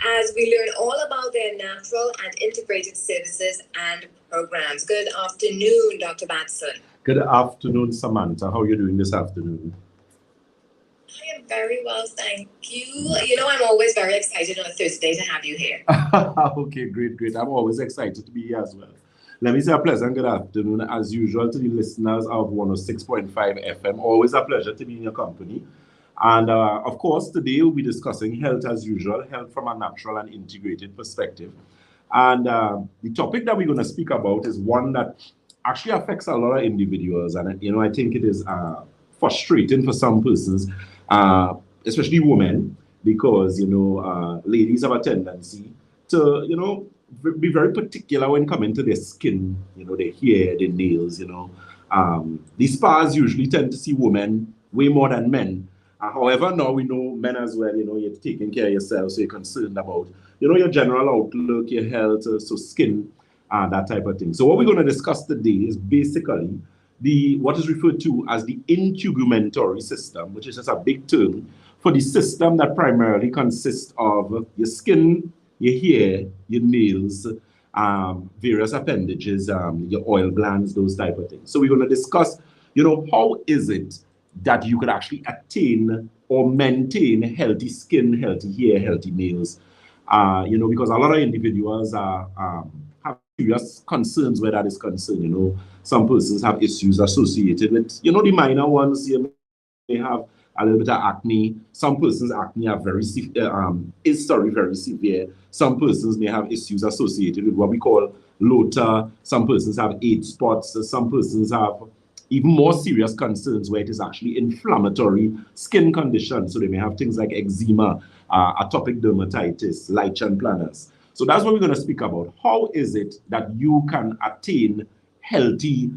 as we learn all about their natural and integrated services and programs. Good afternoon, Dr. Batson. Good afternoon, Samantha. How are you doing this afternoon? I am very well, thank you. You know, I'm always very excited on a Thursday to have you here. Okay, great. I'm always excited to be here as well. Let me say a pleasant good afternoon, as usual, to the listeners of 106.5 FM. Always a pleasure to be in your company. And of course, today we'll be discussing health as usual, health from a natural and integrated perspective. And the topic that we're going to speak about is one that actually affects a lot of individuals. And, you know, I think it is frustrating for some persons, especially women, because, you know, ladies have a tendency to, you know, be very particular when coming to their skin, you know, their hair, their nails, you know. These spas usually tend to see women way more than men. However, now we know men as well, you know, you're taking care of yourself, so you're concerned about, you know, your general outlook, your health, so skin, that type of thing. So what we're going to discuss today is basically what is referred to as the integumentary system, which is just a big term for the system that primarily consists of your skin, your hair, your nails, various appendages, your oil glands, those type of things. So we're going to discuss, you know, how is it that you could actually attain or maintain healthy skin, healthy hair, healthy nails, you know, because a lot of individuals have serious concerns where that is concerned. You know, some persons have issues associated with, you know, the minor ones. You may have a little bit of acne. Some persons' acne are very severe. Some persons may have issues associated with what we call LOTA. Some persons have age spots. Some persons have even more serious concerns where it is actually inflammatory skin conditions. So they may have things like eczema, atopic dermatitis, lichen planus. So that's what we're going to speak about. How is it that you can attain healthy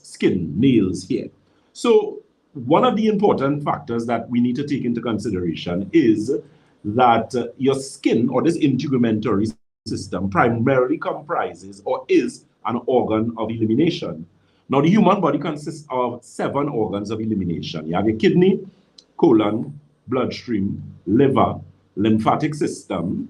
skin, nails, hair? So one of the important factors that we need to take into consideration is that your skin, or this integumentary system, primarily comprises or is an organ of elimination. Now, the human body consists of 7 organs of elimination. You have your kidney, colon, bloodstream, liver, lymphatic system,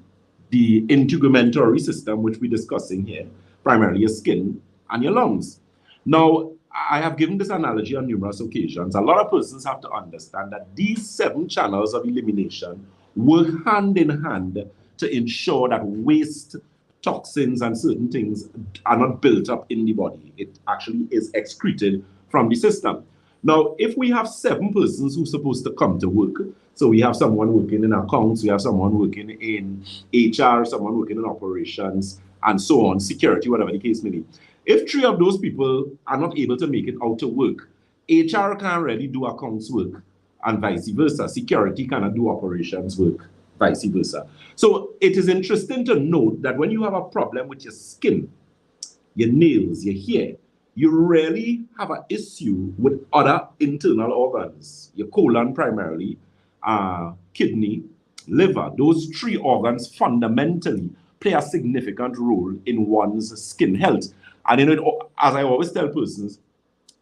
the integumentary system, which we're discussing here, primarily your skin, and your lungs. Now, I have given this analogy on numerous occasions. A lot of persons have to understand that these 7 channels of elimination work hand in hand to ensure that waste, toxins, and certain things are not built up in the body. It actually is excreted from the system. Now, if we have 7 persons who are supposed to come to work, so we have someone working in accounts, we have someone working in HR, someone working in operations, and so on, security, whatever the case may be. If 3 of those people are not able to make it out to work, HR can't really do accounts work, and vice versa. Security cannot do operations work, vice versa. So it is interesting to note that when you have a problem with your skin, your nails, your hair, you rarely have an issue with other internal organs, your colon primarily, kidney, liver. Those 3 organs fundamentally play a significant role in one's skin health. And you know, as I always tell persons,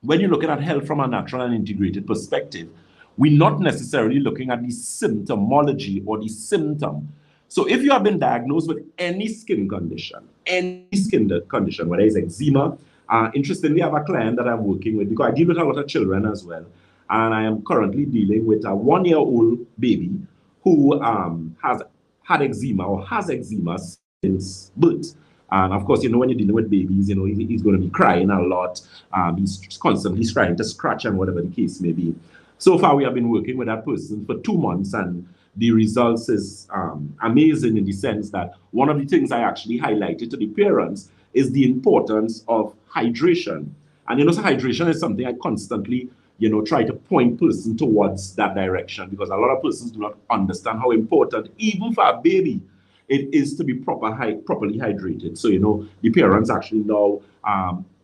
when you're looking at health from a natural and integrated perspective, we're not necessarily looking at the symptomology or the symptom. So if you have been diagnosed with any skin condition, whether it's eczema, interestingly, I have a client that I'm working with because I deal with a lot of children as well. And I am currently dealing with a 1-year-old baby who has had eczema or has eczema since birth. And of course, you know, when you're dealing with babies, you know, he's going to be crying a lot. He's constantly trying to scratch and whatever the case may be. So far, we have been working with that person for 2 months, and the results is amazing in the sense that one of the things I actually highlighted to the parents is the importance of hydration. And you know, so hydration is something I constantly, you know, try to point person towards that direction, because a lot of persons do not understand how important, even for a baby, it is to be properly hydrated. So, you know, the parents actually now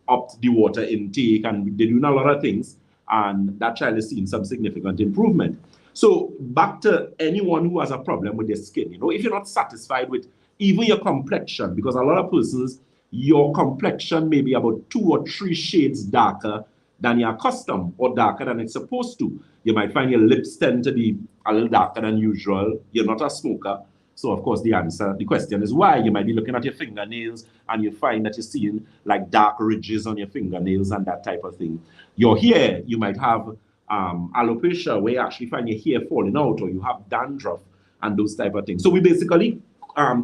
up the water intake, and they're doing a lot of things, and that child is seeing some significant improvement. So back to anyone who has a problem with their skin, you know, if you're not satisfied with even your complexion, because a lot of persons, your complexion may be about 2 or 3 shades darker than you're accustomed or darker than it's supposed to. You might find your lips tend to be a little darker than usual. You're not a smoker. So of course the question is why. You might be looking at your fingernails and you find that you're seeing like dark ridges on your fingernails and that type of thing. Your hair, you might have alopecia where you actually find your hair falling out, or you have dandruff and those type of things. So we basically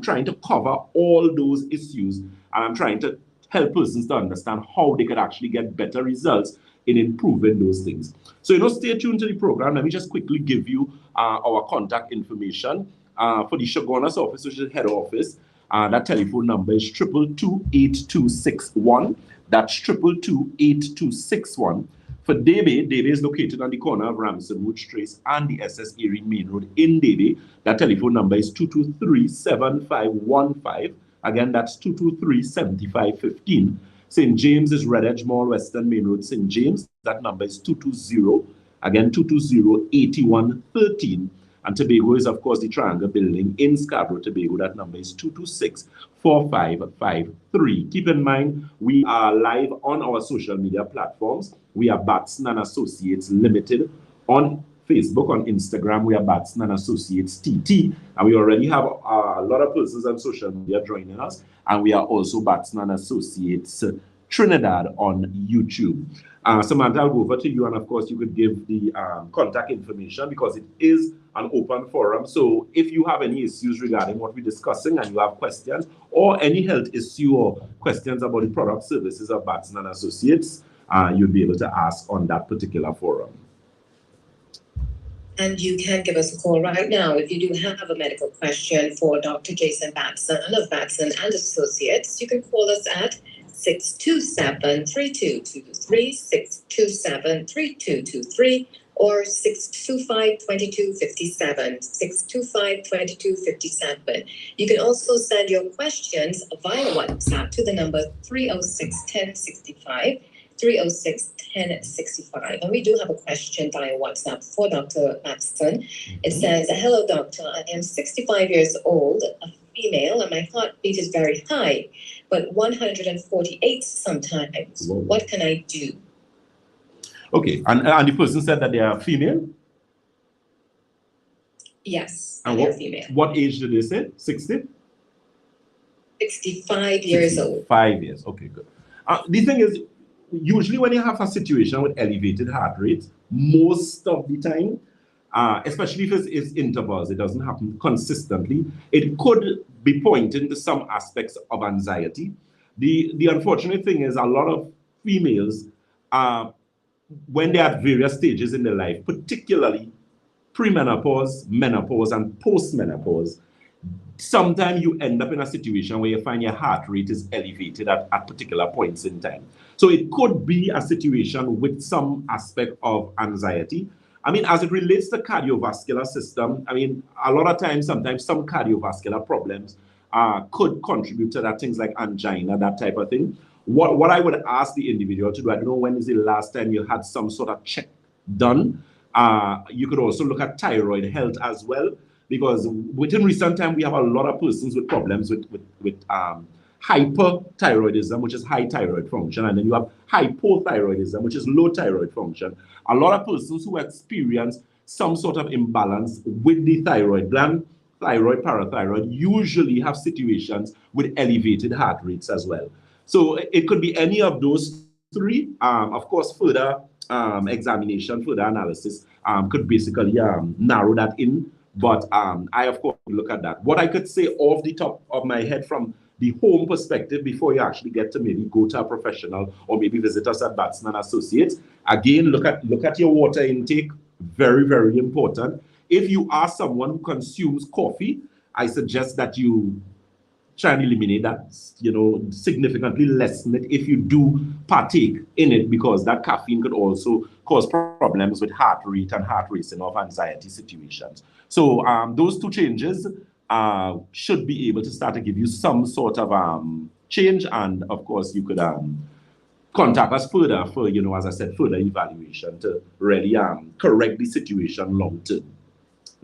trying to cover all those issues, and I'm trying to help persons to understand how they could actually get better results in improving those things. So, stay tuned to the program. Let me just quickly give you our contact information for the Shogunas office, which is head office. That telephone number is 222-8261. That's 222-8261. For Debe is located on the corner of Ramson Wood Trace and the SS Erie Main Road in Debe. That telephone number is 223-7515. Again, that's 223-7515. St. James is Red Edge Mall, Western Main Road, St. James. That number is 220-8113. And Tobago is, of course, the Triangle Building in Scarborough, Tobago. That number is 226-4553. Keep in mind, we are live on our social media platforms. We are Batson and Associates Limited on Facebook, on Instagram. We are Batson and Associates TT. And we already have a lot of persons on social media joining us. And we are also Batson and Associates Trinidad on YouTube. Samantha, I'll go over to you, and of course you could give the contact information because it is an open forum. So if you have any issues regarding what we're discussing and you have questions or any health issue or questions about the product services of Batson and Associates, you'll be able to ask on that particular forum. And you can give us a call right now if you do have a medical question for Dr. Jason Batson of Batson and Associates. You can call us at 627-3223, 627-3223, or 625-2257, 625-2257. You can also send your questions via WhatsApp to the number 306-1065, 306-1065. And we do have a question via WhatsApp for Dr. Batson. It says, hello, doctor. I am 65 years old, a female, and my heartbeat is very high, but 148 sometimes. Whoa. What can I do? Okay, and the person said that they are female? Yes, and they're female. What age did they say? 60? 65 years old. 5 years, okay, good. The thing is, usually when you have a situation with elevated heart rate, most of the time, especially if it's intervals, it doesn't happen consistently, it could be pointing to some aspects of anxiety. The unfortunate thing is a lot of females, when they're at various stages in their life, particularly premenopause, menopause, and postmenopause, sometimes you end up in a situation where you find your heart rate is elevated at particular points in time. So it could be a situation with some aspect of anxiety. I mean, as it relates to cardiovascular system, I mean, a lot of times, sometimes some cardiovascular problems could contribute to that, things like angina, that type of thing. What I would ask the individual to do, I don't know when is the last time you had some sort of check done. You could also look at thyroid health as well, because within recent time, we have a lot of persons with problems with hyperthyroidism, which is high thyroid function, and then you have hypothyroidism, which is low thyroid function. A lot of persons who experience some sort of imbalance with the thyroid gland, thyroid, parathyroid, usually have situations with elevated heart rates as well. So it could be any of those three. Of course, further examination, further analysis could basically narrow that in. But I, of course, look at that. What I could say off the top of my head from the home perspective before you actually get to maybe go to a professional or maybe visit us at Batson and Associates, again, look at your water intake. Very, very important. If you are someone who consumes coffee, I suggest that you try and eliminate that, significantly lessen it if you do partake in it, because that caffeine could also cause problems with heart rate and heart racing of anxiety situations. So those two changes should be able to start to give you some sort of change, and of course you could contact us further for, as I said, further evaluation to really correct the situation long term.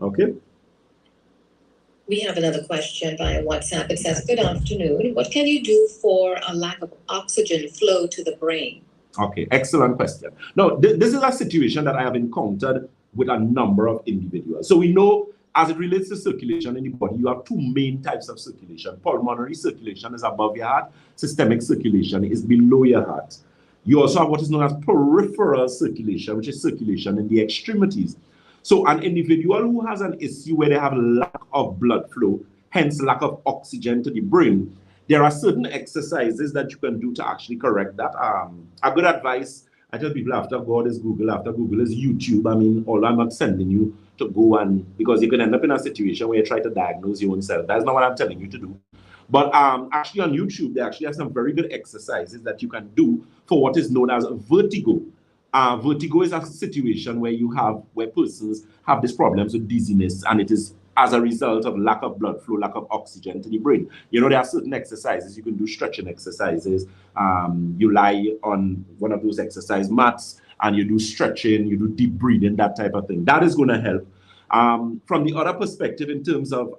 Okay. We have another question via WhatsApp. It says, good afternoon. What can you do for a lack of oxygen flow to the brain? Okay, excellent question. Now, this is a situation that I have encountered with a number of individuals. So we know as it relates to circulation in the body, you have two main types of circulation. Pulmonary circulation is above your heart. Systemic circulation is below your heart. You also have what is known as peripheral circulation, which is circulation in the extremities. So an individual who has an issue where they have lack of blood flow, hence lack of oxygen to the brain, there are certain exercises that you can do to actually correct that. A good advice I tell people after God is Google, after Google is YouTube. I mean, all I'm not sending you to go and, because you can end up in a situation where you try to diagnose your own self. That's not what I'm telling you to do. But actually on YouTube, they actually have some very good exercises that you can do for what is known as vertigo. Vertigo is a situation where persons have these problems with dizziness, and it is as a result of lack of blood flow, lack of oxygen to the brain. You know, there are certain exercises you can do, stretching exercises. You lie on one of those exercise mats and you do stretching, you do deep breathing, that type of thing. That is going to help. From the other perspective, in terms of,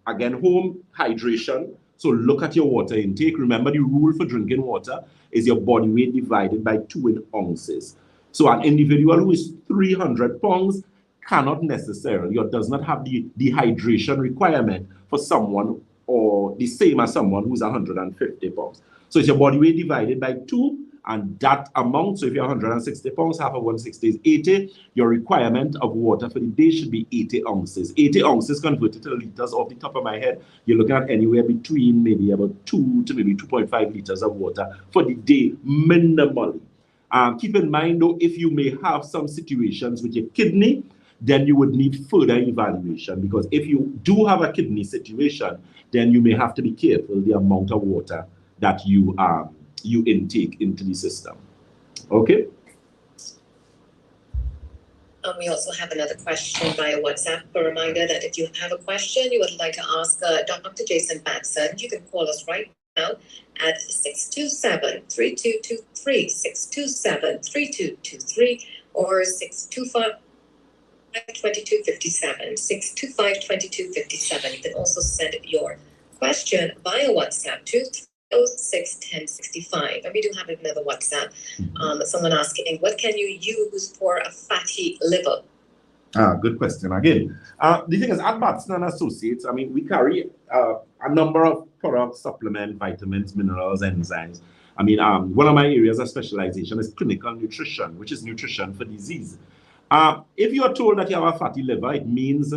again, home hydration, so look at your water intake. Remember, the rule for drinking water is your body weight divided by 2 ounces. So an individual who is 300 pounds cannot necessarily, or does not have the hydration requirement for someone, or the same as someone who's 150 pounds. So it's your body weight divided by 2, and that amount, so if you're 160 pounds, half of 160 is 80, your requirement of water for the day should be 80 ounces. 80 ounces converted to liters off the top of my head, you're looking at anywhere between maybe about 2 to maybe 2.5 liters of water for the day, minimally. Keep in mind though, if you may have some situations with your kidney, then you would need further evaluation, because if you do have a kidney situation, then you may have to be careful the amount of water that you intake into the system. Okay? We also have another question via WhatsApp. A reminder that if you have a question you would like to ask Dr. Jason Batson, you can call us right now at 627-3223, 627-3223, or 625-2257, 625-2257. You can also send your question via WhatsApp to 306-1065. And we do have another WhatsApp. Someone asking, what can you use for a fatty liver? Good question again. The thing is, at Batson and Associates, I mean, we carry a number of products, supplements, vitamins, minerals, enzymes. I mean, one of my areas of specialization is clinical nutrition, which is nutrition for disease. If you are told that you have a fatty liver, it means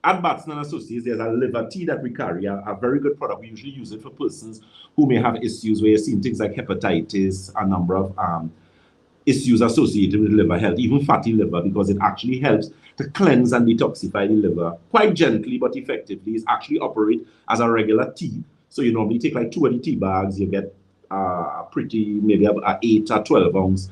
at Batson and Associates, there's a liver tea that we carry, a very good product. We usually use it for persons who may have issues where you're seeing things like hepatitis, a number of issues associated with liver health, even fatty liver, because it actually helps to cleanse and detoxify the liver quite gently but effectively. It actually operates as a regular tea. So you normally take like 2 of the tea bags, you get a pretty, maybe a 8 or 12 ounce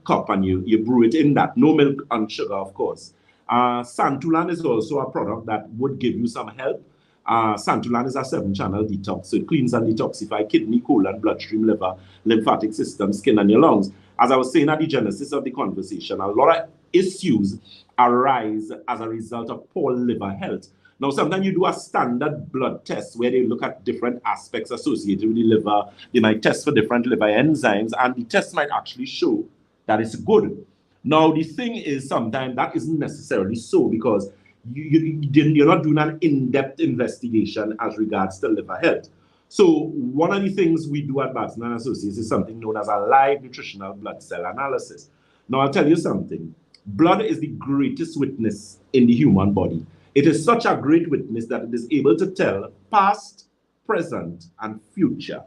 cup, and you brew it in that. No milk and sugar, of course. Santulan is also a product that would give you some help. Santulan is a 7-channel detox, so it cleans and detoxifies kidney, colon, bloodstream, liver, lymphatic system, skin, and your lungs. As I was saying at the genesis of the conversation, a lot of issues arise as a result of poor liver health. Now, sometimes you do a standard blood test where they look at different aspects associated with the liver. They might test for different liver enzymes, and the test might actually show that it's good. Now, the thing is, sometimes that isn't necessarily so, because you're not doing an in-depth investigation as regards to liver health. So one of the things we do at Batson and Associates is something known as a live nutritional blood cell analysis. Now, I'll tell you something. Blood is the greatest witness in the human body. It is such a great witness that it is able to tell past, present, and future.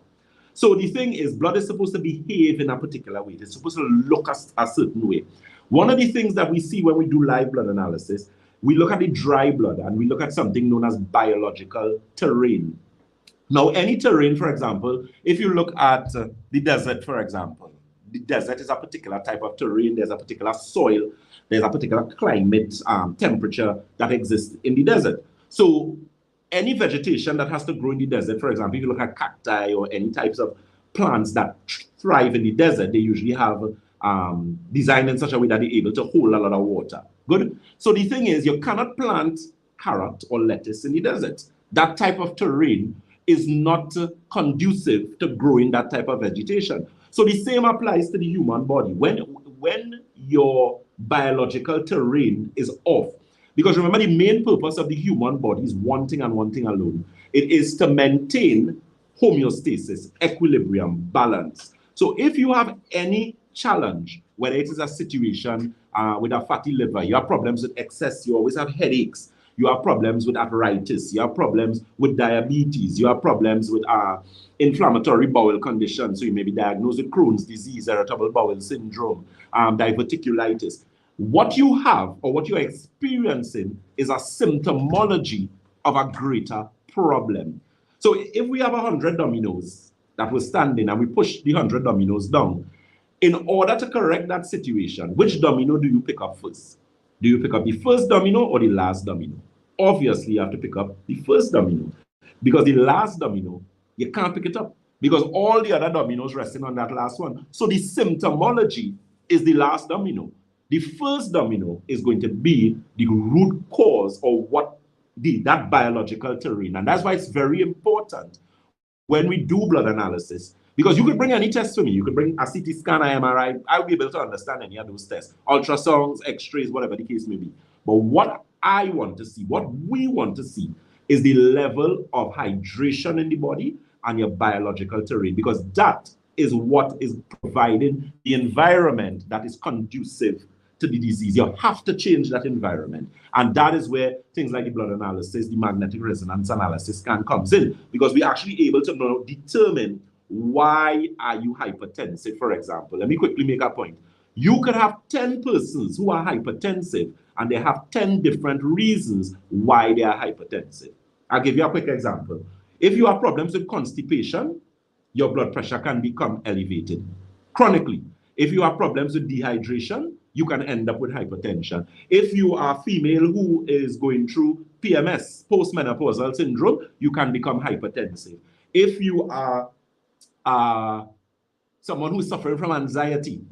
So the thing is, blood is supposed to behave in a particular way. It's supposed to look a certain way. One of the things that we see when we do live blood analysis, we look at the dry blood and we look at something known as biological terrain. Now, any terrain, for example, if you look at the desert, for example, the desert is a particular type of terrain. There's a particular soil. There's a particular climate, temperature that exists in the desert. So any vegetation that has to grow in the desert, for example, if you look at cacti or any types of plants that thrive in the desert, they usually have designed in such a way that they're able to hold a lot of water. Good? So the thing is, you cannot plant carrot or lettuce in the desert. That type of terrain is not conducive to growing that type of vegetation. So the same applies to the human body. When your biological terrain is off, Because remember, the main purpose of the human body is one thing and one thing alone. It is to maintain homeostasis, equilibrium, balance. So if you have any challenge, whether it is a situation with a fatty liver, you have problems with excess, you always have headaches, you have problems with arthritis, you have problems with diabetes, you have problems with inflammatory bowel conditions, so you may be diagnosed with Crohn's disease, irritable bowel syndrome, diverticulitis. What you have or what you're experiencing is a symptomology of a greater problem. So if we have 100 dominoes that were standing and we push the 100 dominoes down, in order to correct that situation, which domino do you pick up first? Do you pick up the first domino or the last domino? Obviously, you have to pick up the first domino, because the last domino, you can't pick it up because all the other dominoes resting on that last one. So the symptomology is the last domino. The first domino is going to be the root cause or what that biological terrain. And that's why it's very important when we do blood analysis, because you could bring any test to me. You could bring a CT scan, an MRI. I'll be able to understand any of those tests, ultrasounds, x-rays, whatever the case may be. But what I want to see, what we want to see, is the level of hydration in the body and your biological terrain, because that is what is providing the environment that is conducive to the disease. You have to change that environment. And that is where things like the blood analysis, the magnetic resonance analysis comes in, because we're actually able to now determine why are you hypertensive, for example. Let me quickly make a point. You could have 10 persons who are hypertensive, and they have 10 different reasons why they are hypertensive. I'll give you a quick example. If you have problems with constipation, your blood pressure can become elevated chronically. If you have problems with dehydration, you can end up with hypertension. If you are female who is going through PMS, postmenopausal syndrome, you can become hypertensive. If you are someone who is suffering from anxiety,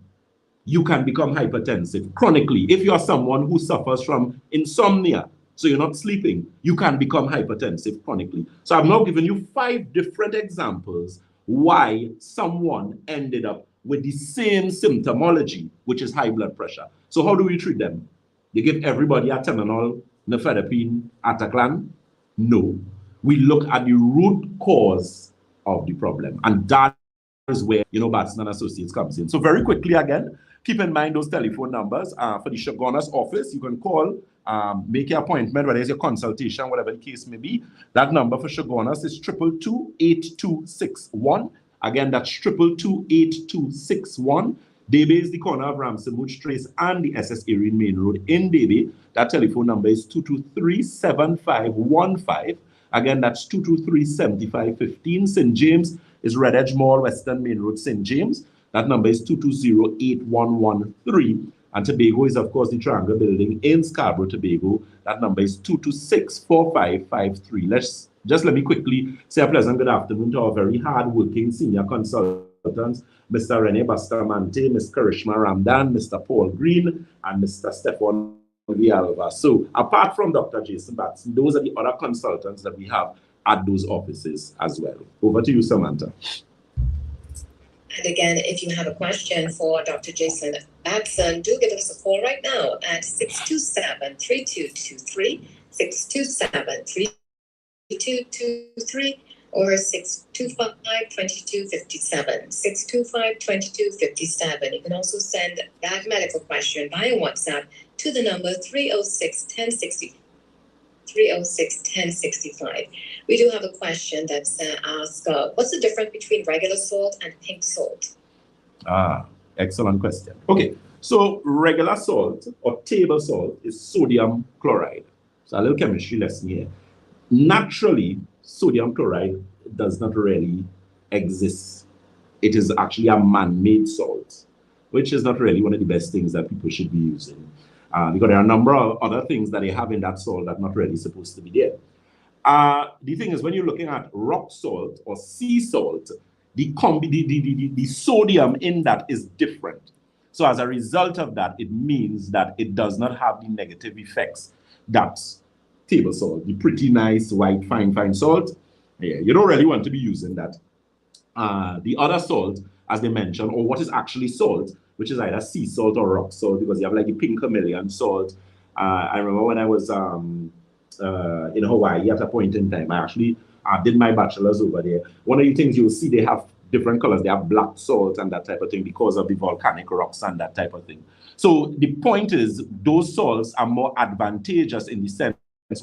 you can become hypertensive chronically. If you are someone who suffers from insomnia, so you're not sleeping, you can become hypertensive chronically. So I've now given you 5 different examples why someone ended up with the same symptomology, which is high blood pressure. So how do we treat them? You give everybody atenolol, nifedipine, Ataclan? No. We look at the root cause of the problem. And that is where, Batson and Associates comes in. So very quickly again, keep in mind those telephone numbers. For the Shogunas office, you can call, make your appointment, whether it's your consultation, whatever the case may be. That number for Shogunas is 222-8261. Again, that's 222-8261. Debe is the corner of Ramsey Mooch Trace and the SS Erin Main Road in Debe. That telephone number is 223-7515. Again, that's 223-7515. St. James is Red Edge Mall, Western Main Road, St. James. That number is 220-8113. And Tobago is, of course, the Triangle Building in Scarborough, Tobago. That number is 226-4553. Let me quickly say a pleasant good afternoon to our very hard-working senior consultants, Mr. Rene Bastamante, Ms. Karishma Ramdan, Mr. Paul Green, and Mr. Stefan Villalba. So apart from Dr. Jason Batson, those are the other consultants that we have at those offices as well. Over to you, Samantha. And again, if you have a question for Dr. Jason Batson, do give us a call right now at 627-3223, 627-3223, or 625-2257, 625-2257. You can also send that medical question via WhatsApp to the number 306-1060. 306-1065. We do have a question that's asked, what's the difference between regular salt and pink salt? Excellent question. Okay, so regular salt or table salt is sodium chloride. So a little chemistry lesson here. Naturally, sodium chloride does not really exist. It is actually a man-made salt, which is not really one of the best things that people should be using. Because there are a number of other things that they have in that salt that are not really supposed to be there. The thing is, when you're looking at rock salt or sea salt, the sodium in that is different. So as a result of that, it means that it does not have the negative effects that table salt, the pretty nice white fine salt, yeah, you don't really want to be using that. The other salt, as they mentioned, or what is actually salt, which is either sea salt or rock salt, because you have like the pink chameleon salt, I remember when I was in Hawaii at a point in time, I actually did my bachelor's over there. One of the things you'll see, they have different colors. They have black salt and that type of thing because of the volcanic rocks and that type of thing. So the point is, those salts are more advantageous in the sense,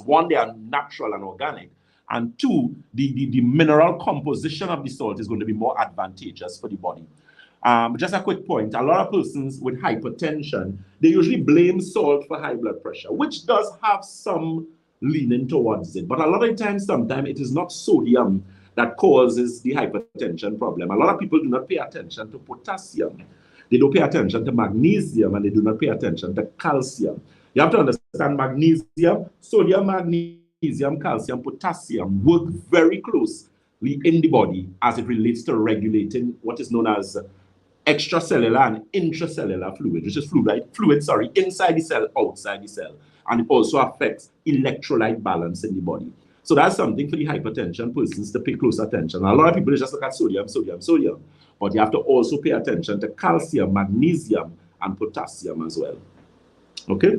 one, they are natural and organic, and two, the mineral composition of the salt is going to be more advantageous for the body. Just a quick point, a lot of persons with hypertension, they usually blame salt for high blood pressure, which does have some leaning towards it. But a lot of times, sometimes it is not sodium that causes the hypertension problem. A lot of people do not pay attention to potassium. They don't pay attention to magnesium, and they do not pay attention to calcium. You have to understand magnesium, sodium, magnesium, calcium, potassium work very closely in the body as it relates to regulating what is known as extracellular and intracellular fluid, which is fluid inside the cell, outside the cell. And it also affects electrolyte balance in the body. So that's something for the hypertension persons to pay close attention. A lot of people just look at sodium, sodium, sodium. But you have to also pay attention to calcium, magnesium, and potassium as well. Okay?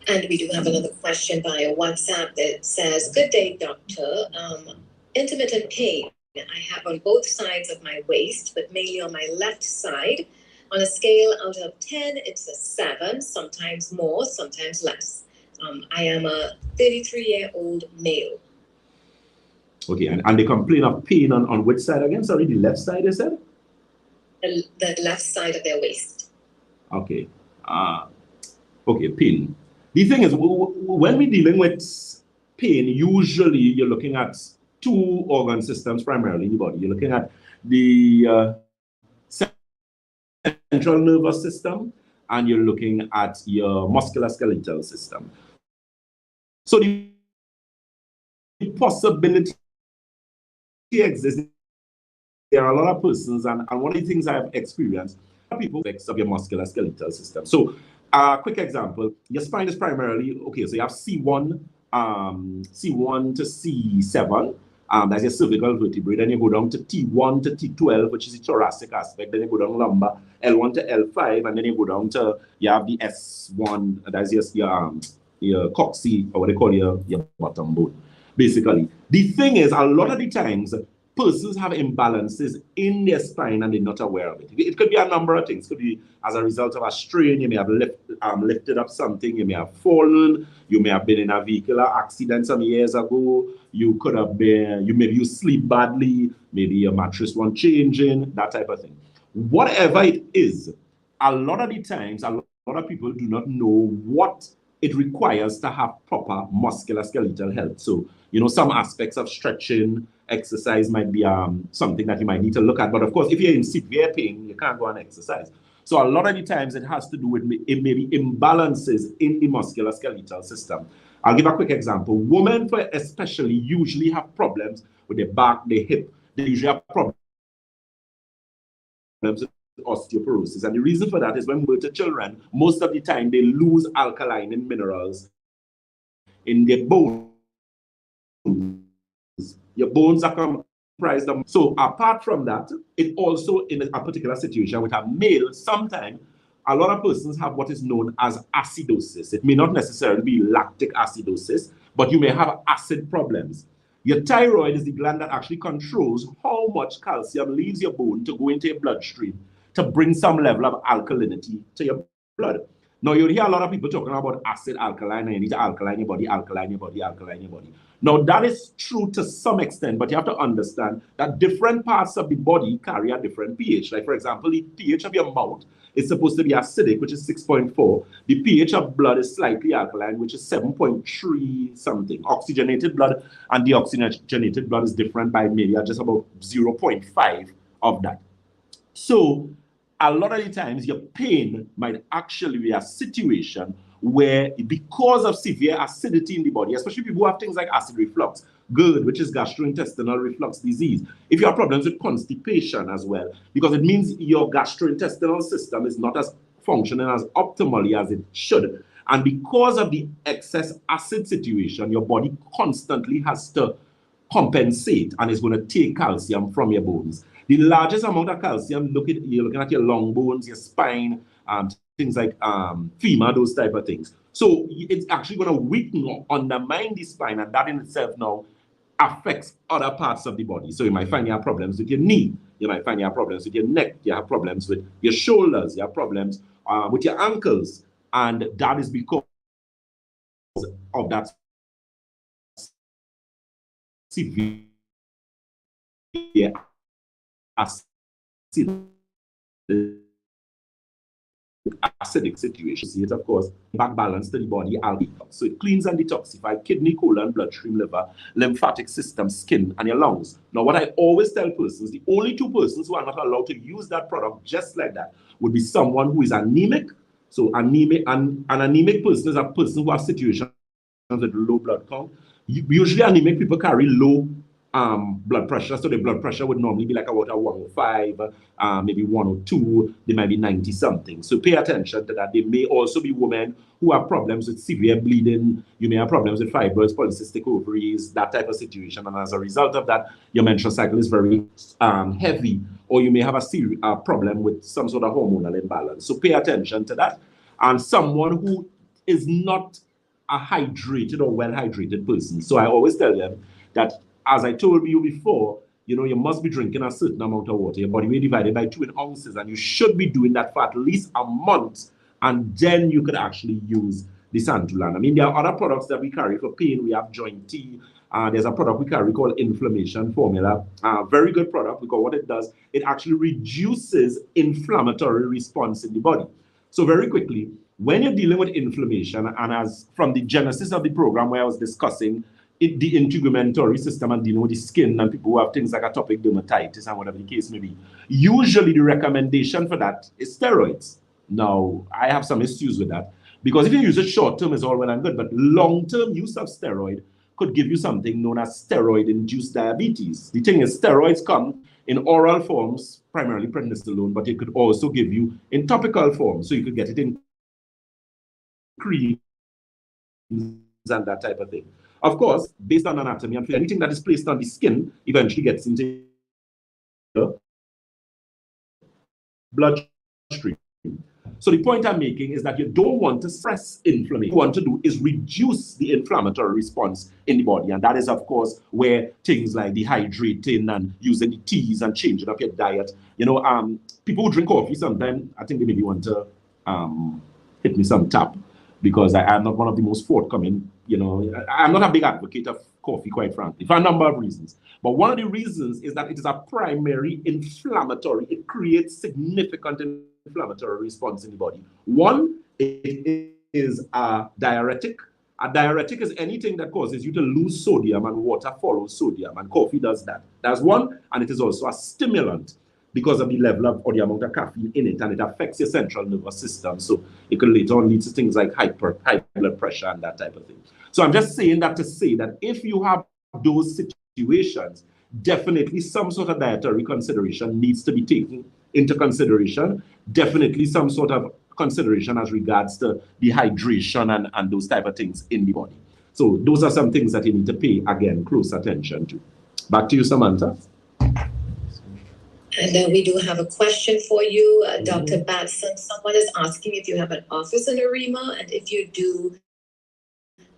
And we do have another question via WhatsApp that says, "Good day, doctor. Intermittent pain I have on both sides of my waist, but mainly on my left side. On a scale out of 10, it's a 7, sometimes more, sometimes less. I am a 33-year-old male." Okay, and they complain of pain on which side again? Sorry, the left side, you said? The left side of their waist. Okay. Okay, pain. The thing is, when we're dealing with pain, usually you're looking at two organ systems primarily in the body. You're looking at the central nervous system, and you're looking at your muscular skeletal system. So the possibility exists. There are a lot of persons, and one of the things I've experienced, people of your muscular skeletal system. So a quick example, your spine is primarily, okay, so you have C1 to C7, that's your cervical vertebrae. Then you go down to T1 to T12, which is the thoracic aspect. Then you go down lumbar, L1 to L5, and then you go down to, you have the S1, that's your coccyx, or what they call your bottom bone, basically. The thing is, a lot of the times, persons have imbalances in their spine and they're not aware of it. It could be a number of things. It could be as a result of a strain. You may have lifted up something. You may have fallen. You may have been in a vehicular accident some years ago. You could have been, maybe you sleep badly. Maybe your mattress wasn't changing, that type of thing. Whatever it is, a lot of the times, a lot of people do not know what it requires to have proper muscular skeletal health. So, some aspects of stretching, exercise might be something that you might need to look at. But of course, if you're in severe pain, you can't go and exercise. So a lot of the times it has to do with maybe imbalances in the muscular skeletal system. I'll give a quick example. Women, especially, usually have problems with their back, their hip. They usually have problems with osteoporosis. And the reason for that is when we're to children, most of the time they lose alkaline and minerals in their bones. Your bones are comprised of. So apart from that, it also, in a particular situation with a male, sometimes a lot of persons have what is known as acidosis. It may not necessarily be lactic acidosis, but you may have acid problems. Your thyroid is the gland that actually controls how much calcium leaves your bone to go into your bloodstream to bring some level of alkalinity to your blood. Now, you'll hear a lot of people talking about acid, alkaline, and you need to alkaline your body, alkaline your body, alkaline your body. Now, that is true to some extent, but you have to understand that different parts of the body carry a different pH. Like, for example, the pH of your mouth is supposed to be acidic, which is 6.4. The pH of blood is slightly alkaline, which is 7.3 something. Oxygenated blood and deoxygenated blood is different by maybe just about 0.5 of that. So, a lot of the times, your pain might actually be a situation where, because of severe acidity in the body, especially people who have things like acid reflux, GERD, which is gastrointestinal reflux disease, if you have problems with constipation as well, because it means your gastrointestinal system is not as functioning as optimally as it should. And because of the excess acid situation, your body constantly has to compensate and is going to take calcium from your bones. The largest amount of calcium, you're looking at your long bones, your spine, things like FEMA, those type of things. So it's actually going to weaken or undermine the spine, and that in itself now affects other parts of the body. So you might find you have problems with your knee, you might find you have problems with your neck, you have problems with your shoulders, you have problems with your ankles, and that is because of that severe acidic situation. It, of course, back balance to the body. So it cleans and detoxifies kidney, colon, bloodstream, liver, lymphatic system, skin, and your lungs. Now, what I always tell persons, the only two persons who are not allowed to use that product just like that would be someone who is anemic. So anemic, an anemic person is a person who has situations with low blood count. Usually anemic people carry low blood pressure, so the blood pressure would normally be like about a 105, maybe 102, they might be 90 something. So pay attention to that. There may also be women who have problems with severe bleeding, you may have problems with fibroids, polycystic ovaries, that type of situation, and as a result of that, your menstrual cycle is very heavy, or you may have a problem with some sort of hormonal imbalance. So pay attention to that. And someone who is not a hydrated or well-hydrated person. So I always tell them that, as I told you before, you must be drinking a certain amount of water. Your body weight divided by 2 in ounces, and you should be doing that for at least a month, and then you could actually use the Santulan. I mean, there are other products that we carry for pain. We have joint tea. There's a product we carry called Inflammation Formula. Very good product, because what it does, it actually reduces inflammatory response in the body. So very quickly, when you're dealing with inflammation, and as from the genesis of the program where I was discussing the integumentary system and dealing with the skin and people who have things like atopic dermatitis and whatever the case may be, usually the recommendation for that is steroids. Now, I have some issues with that, because if you use it short term, it's all well and good, but long term use of steroid could give you something known as steroid-induced diabetes. The thing is, steroids come in oral forms, primarily prednisolone, but it could also give you in topical form, so you could get it in creams and that type of thing. Of course, based on anatomy and anything that is placed on the skin eventually gets into the bloodstream. So the point I'm making is that you don't want to suppress inflammation. What you want to do is reduce the inflammatory response in the body. And that is, of course, where things like dehydrating and using the teas and changing up your diet. People who drink coffee sometimes, I think they maybe want to hit me some tap, because I am not one of the most forthcoming, I'm not a big advocate of coffee, quite frankly, for a number of reasons. But one of the reasons is that it is a primary inflammatory. It creates significant inflammatory response in the body. One, it is a diuretic. A diuretic is anything that causes you to lose sodium, and water follows sodium, and coffee does that. That's one, and it is also a stimulant, because of the level of or the amount of caffeine in it, and it affects your central nervous system. So it can later on lead to things like high blood pressure and that type of thing. So I'm just saying that to say that if you have those situations, definitely some sort of dietary consideration needs to be taken into consideration. Definitely some sort of consideration as regards to dehydration and those type of things in the body. So those are some things that you need to pay, again, close attention to. Back to you, Samantha. And we do have a question for you, Dr. Batson. Someone is asking if you have an office in Arima, and if you do,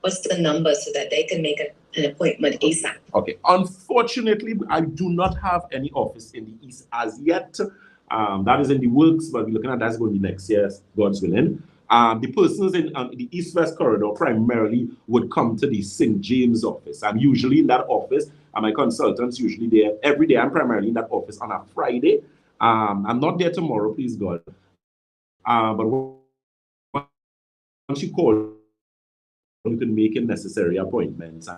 what's the number so that they can make an appointment ASAP? Okay. Unfortunately, I do not have any office in the East as yet. That is in the works, but we're looking at that's going to be next year, God's willing. The persons in the East-West corridor primarily would come to the St. James office. I'm usually in that office, and my consultants usually there every day. I'm primarily in that office on a Friday. I'm not there tomorrow, please God. But once you call, you can make necessary appointments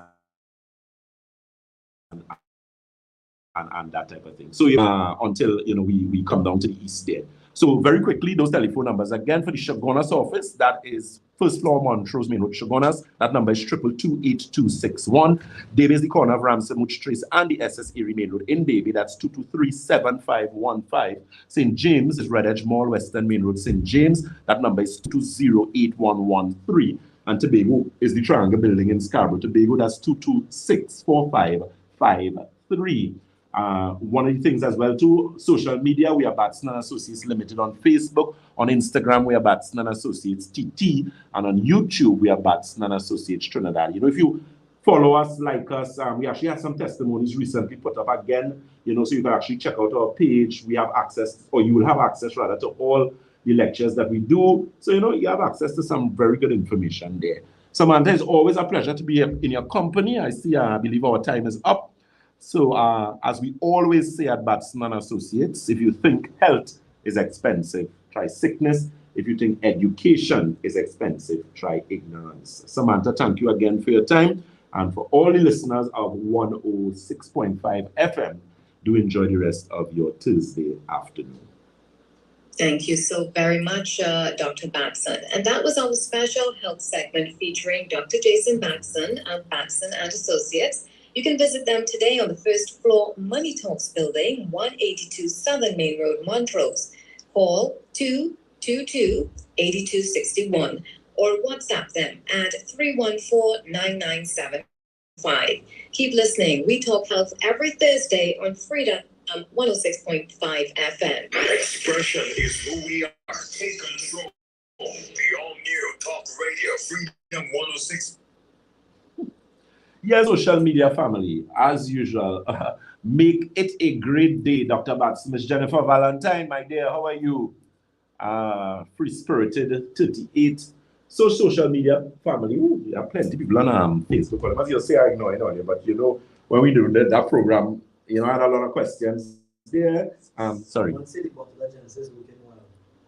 and that type of thing. So until we come down to the East there. So very quickly, those telephone numbers again for the Shogunas office. That is first floor Montrose Main Road, Shogunas. That number is 222-8261. Davie is the corner of Ramsey Much Trace and the SS Erie Main Road in Davie. That's 223-7515. St. James is Red Edge Mall, Western Main Road, St. James. That number is 220-8113. And Tobago is the Triangle Building in Scarborough. Tobago, that's 226-4553. One of the things as well too, social media, we are Batson and Associates Limited on Facebook. On Instagram, we are Batson and Associates TT. And on YouTube, we are Batson and Associates Trinidad. You know, if you follow us, like us, we actually had some testimonies recently put up again, you know, so you can actually check out our page. We have access, or you will have access rather, to all the lectures that we do. So, you know, you have access to some very good information there. Samantha, it's always a pleasure to be in your company. I see, I believe our time is up. So, as we always say at Batson and Associates, if you think health is expensive, try sickness. If you think education is expensive, try ignorance. Samantha, thank you again for your time. And for all the listeners of 106.5 FM, do enjoy the rest of your Thursday afternoon. Thank you so very much, Dr. Batson. And that was our special health segment featuring Dr. Jason Batson of Batson and Associates. You can visit them today on the first floor Money Talks building, 182 Southern Main Road, Montrose. Call 222-8261 or WhatsApp them at 314-9975. Keep listening. We talk health every Thursday on Freedom 106.5 FM. Expression is who we are. Take control. The all-new talk radio, Freedom 106. Yes, social media family, as usual, make it a great day, Dr. Batson. Miss Jennifer Valentine, my dear, how are you? Free-spirited 38. So social media family, there are plenty of people on Facebook. As you say, I ignore it, but you know, when we do that program, you know, I had a lot of questions there. Sorry.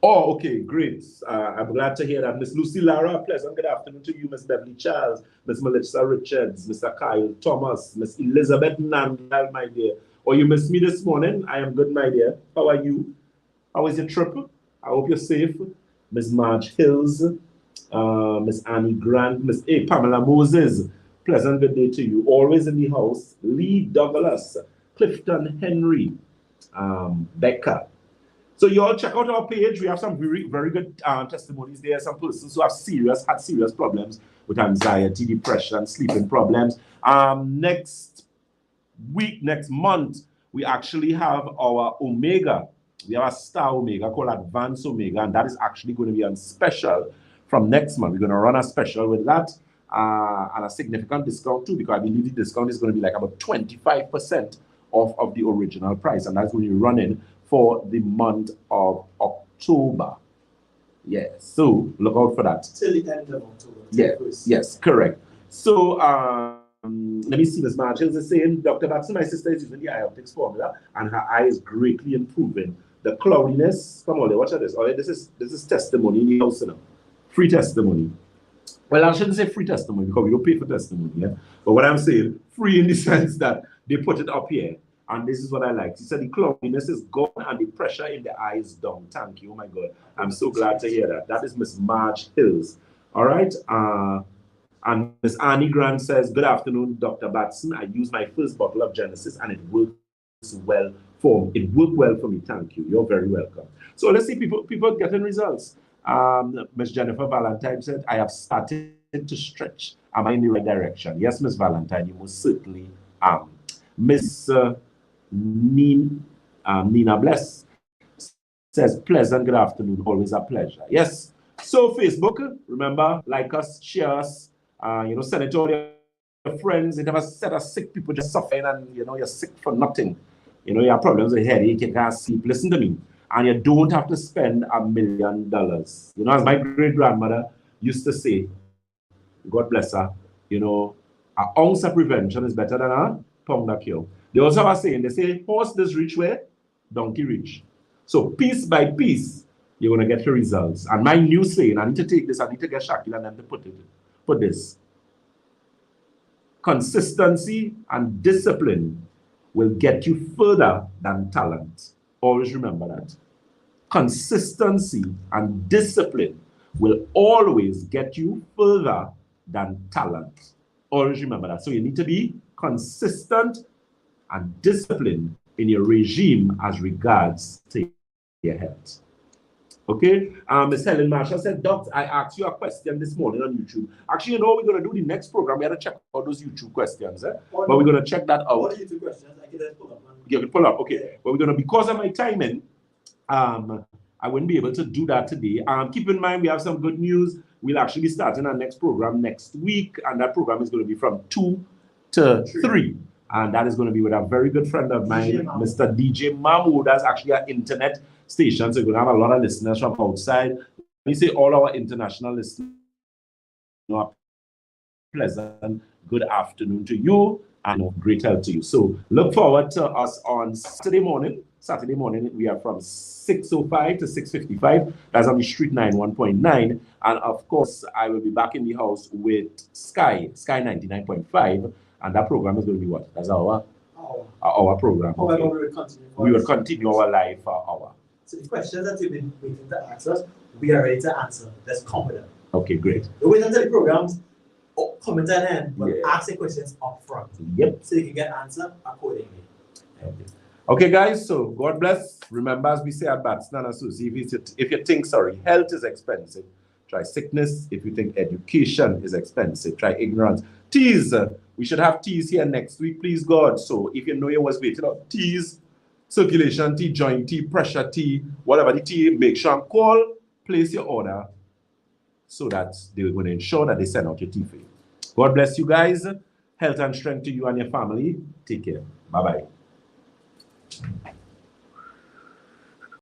Oh, okay, great. I'm glad to hear that. Miss Lucy Lara, pleasant good afternoon to you. Miss Beverly Charles, Miss Melissa Richards, Mr. Kyle Thomas, Miss Elizabeth Nandal, my dear. Oh, you missed me this morning? I am good, my dear. How are you? How was your trip? I hope you're safe. Miss Marge Hills, Miss Annie Grant, Miss Pamela Moses. Pleasant good day to you. Always in the house. Lee Douglas, Clifton Henry, Becca. So you all check out our page. We have some very, very good testimonies there. Some persons who have had serious problems with anxiety, depression, sleeping problems. Next month, we actually have our Omega. We have a Star Omega called Advanced Omega, and that is actually going to be on special from next month. We're going to run a special with that and a significant discount too, because I believe the discount is going to be like about 25% off of the original price, and that's going to be running for the month of October. Yes, so look out for that. Till the end of October. Yes, correct. So let me see, Ms. Marge Hills is saying, Dr. Batson, my sister is using the eye optics formula, and her eye is greatly improving. The cloudiness, come on, watch this. All right, this is testimony in the house now. Free testimony. Well, I shouldn't say free testimony because we don't pay for testimony, yeah? But what I'm saying, free in the sense that they put it up here. And this is what I like. He said the cloudiness is gone and the pressure in the eye is down. Thank you. Oh my God. I'm so glad to hear that. That is Miss Marge Hills. All right. And Miss Annie Grant says, good afternoon, Dr. Batson. I used my first bottle of Genesis and it works well for me. It worked well for me. Thank you. You're very welcome. So let's see people getting results. Miss Jennifer Valentine said, I have started to stretch. Am I in the right direction? Yes, Miss Valentine, you most certainly am. Miss Nina Bless says, pleasant good afternoon, always a pleasure. Yes, so Facebook, remember, like us, share us, send it to all your friends. You never said us sick people just suffering and, you're sick for nothing. You have problems with headache, you can't sleep. Listen to me. And you don't have to spend $1 million. As my great-grandmother used to say, God bless her, an ounce of prevention is better than a pound of cure. They also have a saying, they say, horse this reach where, donkey reach. So piece by piece, you're going to get your results. And my new saying, I need to take this, I need to get Shakil and then to put this. Consistency and discipline will get you further than talent. Always remember that. Consistency and discipline will always get you further than talent. Always remember that. So you need to be consistent and disciplined in your regime as regards to your health. Okay? Ms. Helen Marshall said, Doc, I asked you a question this morning on YouTube. Actually, we're going to do the next program. We have to check out those YouTube questions. But we're going to check that out. What are YouTube questions? I can pull up. You can pull up. Okay. But we're going to, because of my timing, I wouldn't be able to do that today. Keep in mind, we have some good news. We'll actually be starting our next program next week, and that program is going to be from 2 to 3. And that is going to be with a very good friend of mine, Mr. DJ Mahmood. That's actually an internet station, so we're going to have a lot of listeners from outside. Let me say all our international listeners, pleasant good afternoon to you, and great health to you. So look forward to us on Saturday morning. Saturday morning, we are from 6:05 to 6:55. That's on the Street 91.9. And of course, I will be back in the house with Sky 99.5. And that program is going to be what? That's our program. However, okay. We will continue our live for an hour. So the questions that you've been waiting to ask us, we are ready to answer. Let's come with them. Okay, great. Don't wait until the programs come at the end, but ask the questions up front. Yep. So you can get answer accordingly. Okay, guys, so God bless. Remember, as we say at Batson and Associates, if you think, health is expensive, try sickness. If you think education is expensive, try ignorance. Teas, we should have teas here next week, please God. So if you know you was waiting on teas, circulation tea, joint tea, pressure tea, whatever the tea, make sure and call, place your order so that they're going to ensure that they send out your tea for you. God bless you guys. Health and strength to you and your family. Take care. Bye-bye.